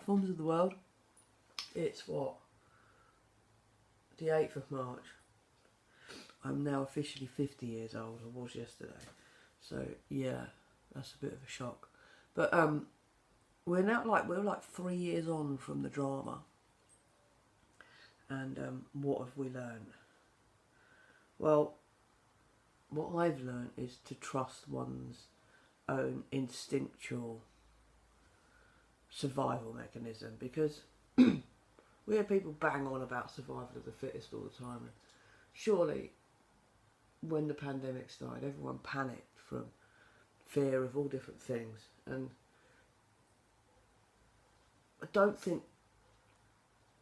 platforms of the world. It's what? The 8th of March. I'm now officially 50 years old. I was yesterday. So, yeah, that's a bit of a shock. But we're like 3 years on from the drama. And what have we learned? Well, what I've learned is to trust one's own instinctual survival mechanism, because we hear people bang on about survival of the fittest all the time. And surely, when the pandemic started, everyone panicked from fear of all different things, and I don't think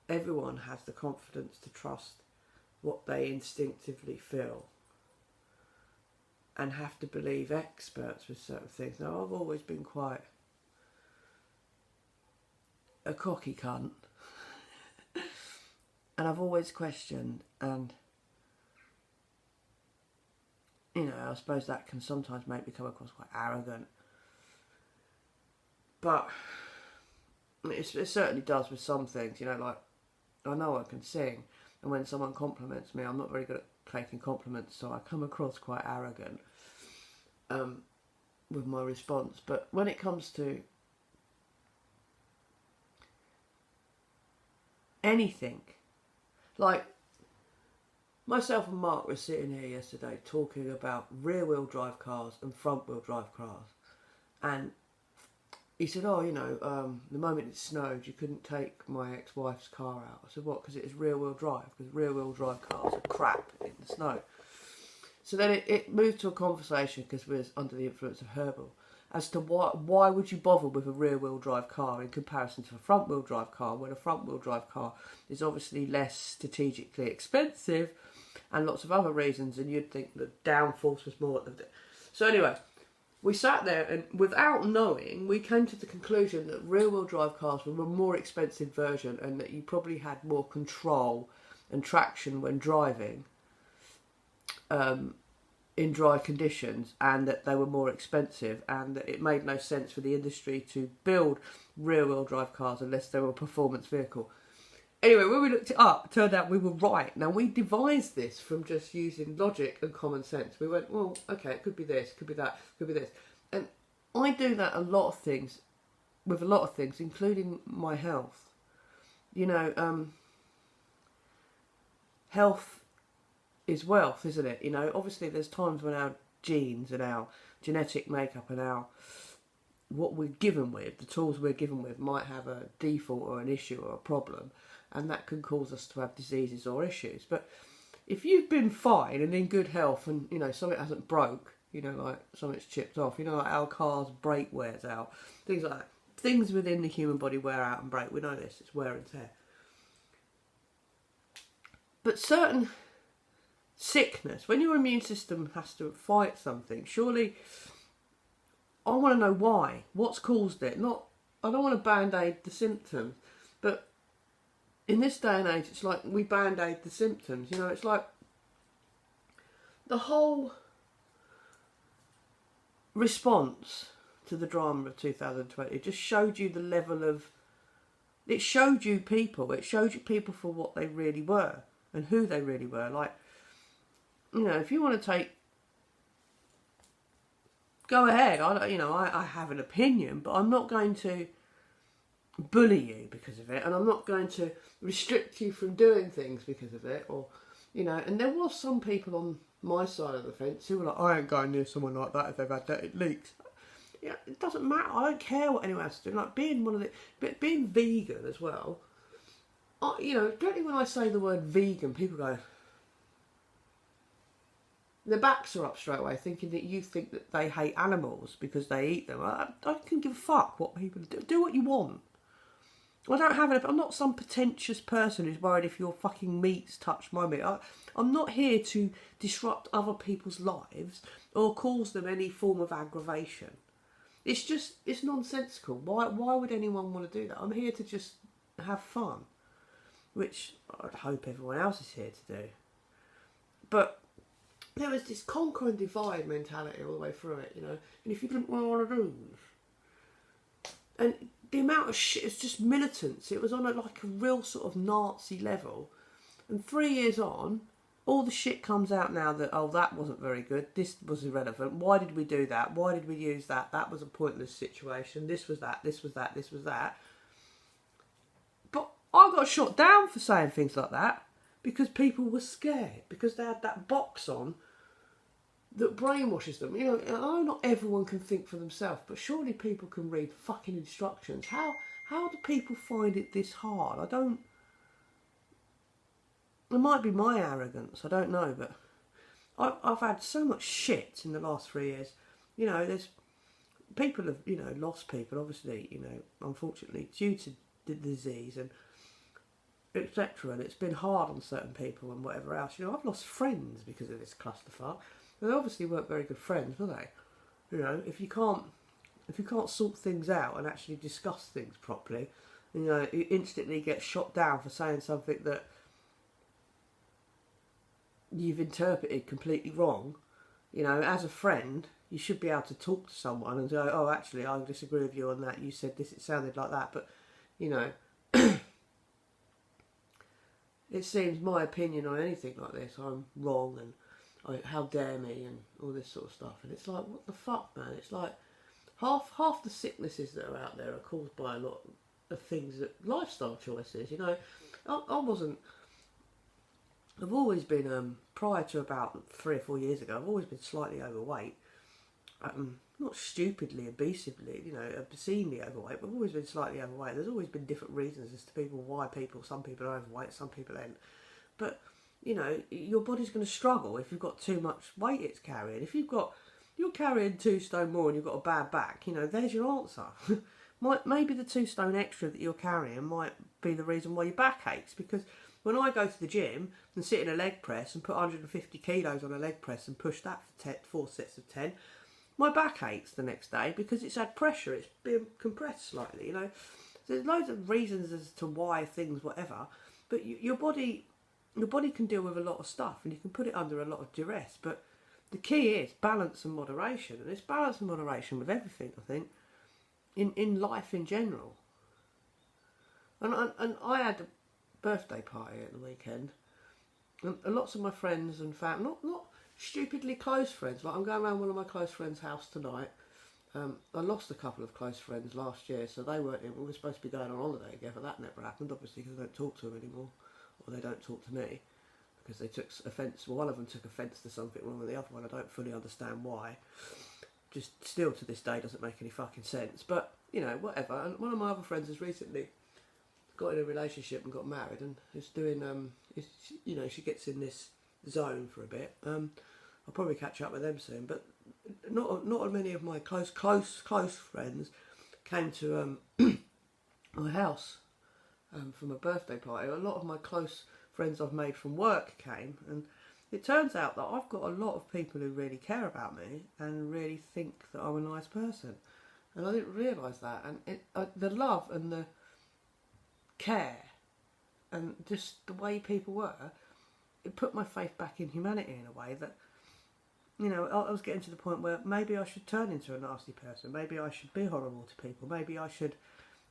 everyone has the confidence to trust what they instinctively feel and have to believe experts with certain things. Now, I've always been quite a cocky cunt, and I've always questioned, and you know, I suppose that can sometimes make me come across quite arrogant, but it certainly does with some things, you know, like I know I can sing, and when someone compliments me, I'm not very good at taking compliments, so I come across quite arrogant with my response. But when it comes to anything, like myself and Mark were sitting here yesterday talking about rear-wheel drive cars and front-wheel drive cars, and he said, oh, you know, the moment it snowed, you couldn't take my ex-wife's car out. I said, what? Because it is rear-wheel drive. Because rear-wheel drive cars are crap in the snow. So then it moved to a conversation, because we were under the influence of herbal, as to why would you bother with a rear-wheel drive car in comparison to a front-wheel drive car, when a front-wheel drive car is obviously less strategically expensive and lots of other reasons, and you'd think the downforce was more. So anyway, we sat there, and without knowing, we came to the conclusion that rear-wheel drive cars were a more expensive version, and that you probably had more control and traction when driving in dry conditions, and that they were more expensive, and that it made no sense for the industry to build rear-wheel drive cars unless they were a performance vehicle. Anyway, when we looked it up, it turned out we were right. Now, we devised this from just using logic and common sense. We went, well, okay, it could be this, it could be that, it could be this. And I do that with a lot of things, including my health. You know, health is wealth, isn't it? You know, obviously there's times when our genes and our genetic makeup and what we're given with, the tools we're given with, might have a default or an issue or a problem, and that can cause us to have diseases or issues. But if you've been fine and in good health, and you know something hasn't broke, you know, like something's chipped off, you know, like our car's brake wears out, things like that. Things within the human body wear out and break. We know this, it's wear and tear. But certain sickness, when your immune system has to fight something, surely I want to know why. What's caused it? I don't want to band-aid the symptoms, but in this day and age, it's like we band-aid the symptoms. You know, it's like the whole response to the drama of 2020. It just showed you the level of... It showed you people. It showed you people for what they really were and who they really were. Like, you know, if you want to take... Go ahead. I have an opinion, but I'm not going to bully you because of it, and I'm not going to restrict you from doing things because of it, or, you know. And there was some people on my side of the fence who were like, I ain't going near someone like that if they've had that, it leaks. Yeah, it doesn't matter. I don't care what anyone has to do. Like being vegan as well. You know, particularly when I say the word vegan, people go, their backs are up straight away, thinking that you think that they hate animals because they eat them. I couldn't give a fuck what people do. Do what you want. I'm not some pretentious person who's worried if your fucking meats touch my meat. I'm not here to disrupt other people's lives or cause them any form of aggravation. It's nonsensical. Why would anyone want to do that? I'm here to just have fun, which I'd hope everyone else is here to do. But there was this conquer and divide mentality all the way through it, you know. And if you didn't want to do this, and the amount of shit, it's just militants. It was on like a real sort of Nazi level. And 3 years on, all the shit comes out now that, oh, that wasn't very good, this was irrelevant, why did we do that, why did we use that, that was a pointless situation, this was that, this was that, this was that. But I got shot down for saying things like that because people were scared, because they had that box on that brainwashes them. You know, I know not everyone can think for themselves, but surely people can read fucking instructions. How do people find it this hard? I don't... It might be my arrogance, I don't know, but I've had so much shit in the last 3 years. You know, there's... People have, you know, lost people, obviously, you know, unfortunately, due to the disease and etc. And it's been hard on certain people and whatever else. You know, I've lost friends because of this clusterfuck. They obviously weren't very good friends, were they? You know, if you can't sort things out and actually discuss things properly, you know, you instantly get shot down for saying something that you've interpreted completely wrong. You know, as a friend, you should be able to talk to someone and go, oh, actually, I disagree with you on that. You said this, it sounded like that. But, you know, it seems my opinion on anything like this, I'm wrong and how dare me and all this sort of stuff. And it's like, what the fuck, man? It's like half the sicknesses that are out there are caused by a lot of things, that lifestyle choices. You know, I've always been, prior to about 3 or 4 years ago, I've always been slightly overweight. Not stupidly, obesely, you know, obscenely overweight, but I've always been slightly overweight. There's always been different reasons as to some people are overweight, some people ain't. But, you know, your body's going to struggle if you've got too much weight it's carrying. If you're carrying 2 stone more and you've got a bad back, you know, there's your answer. Maybe the 2 stone extra that you're carrying might be the reason why your back aches, because when I go to the gym and sit in a leg press and put 150 kilos on a leg press and push that for 4 sets of 10, my back aches the next day because it's had pressure, it's been compressed slightly, you know. So there's loads of reasons as to why things, whatever, but your body can deal with a lot of stuff and you can put it under a lot of duress, but the key is balance and moderation, and it's balance and moderation with everything, I think, in life in general. And I had a birthday party at the weekend, and lots of my friends and family, not stupidly close friends, like I'm going around one of my close friends' house tonight. I lost a couple of close friends last year, so they weren't in. We were supposed to be going on holiday together. That never happened, obviously, because I don't talk to them anymore, or they don't talk to me, because they took offence. Well, one of them took offence to something wrong with the other one. I don't fully understand why. Just still to this day doesn't make any fucking sense. But, you know, whatever. And one of my other friends has recently got in a relationship and got married, and is doing, you know, she gets in this zone for a bit. I'll probably catch up with them soon, but not many of my close friends came to my house for my birthday party. A lot of my close friends I've made from work came, and it turns out that I've got a lot of people who really care about me and really think that I'm a nice person, and I didn't realise that. And the love and the care and just the way people were, it put my faith back in humanity in a way that, you know, I was getting to the point where maybe I should turn into a nasty person, maybe I should be horrible to people, maybe I should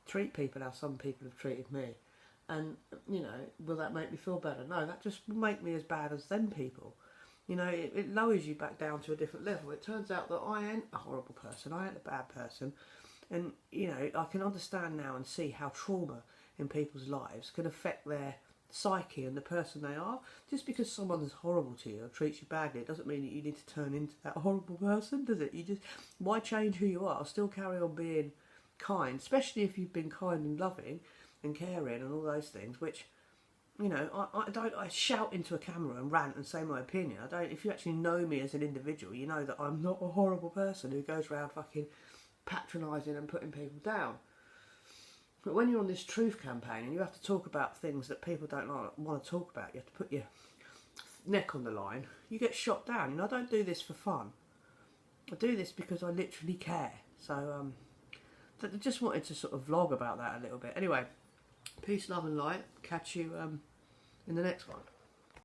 treat people how some people have treated me. And, you know, will that make me feel better? No, that just will make me as bad as them people. You know, it lowers you back down to a different level. It turns out that I ain't a horrible person, I ain't a bad person. And, you know, I can understand now and see how trauma in people's lives can affect their psyche and the person they are. Just because someone's horrible to you or treats you badly, it doesn't mean that you need to turn into that horrible person, does it? Why change who you are? Still carry on being kind, especially if you've been kind and loving and caring and all those things, which, you know, I shout into a camera and rant and say my opinion. If you actually know me as an individual, you know that I'm not a horrible person who goes around fucking patronising and putting people down. But when you're on this truth campaign and you have to talk about things that people don't want to talk about, you have to put your neck on the line, you get shot down. You know, I don't do this for fun. I do this because I literally care. So, I just wanted to sort of vlog about that a little bit. Anyway, peace, love and light. Catch you in the next one.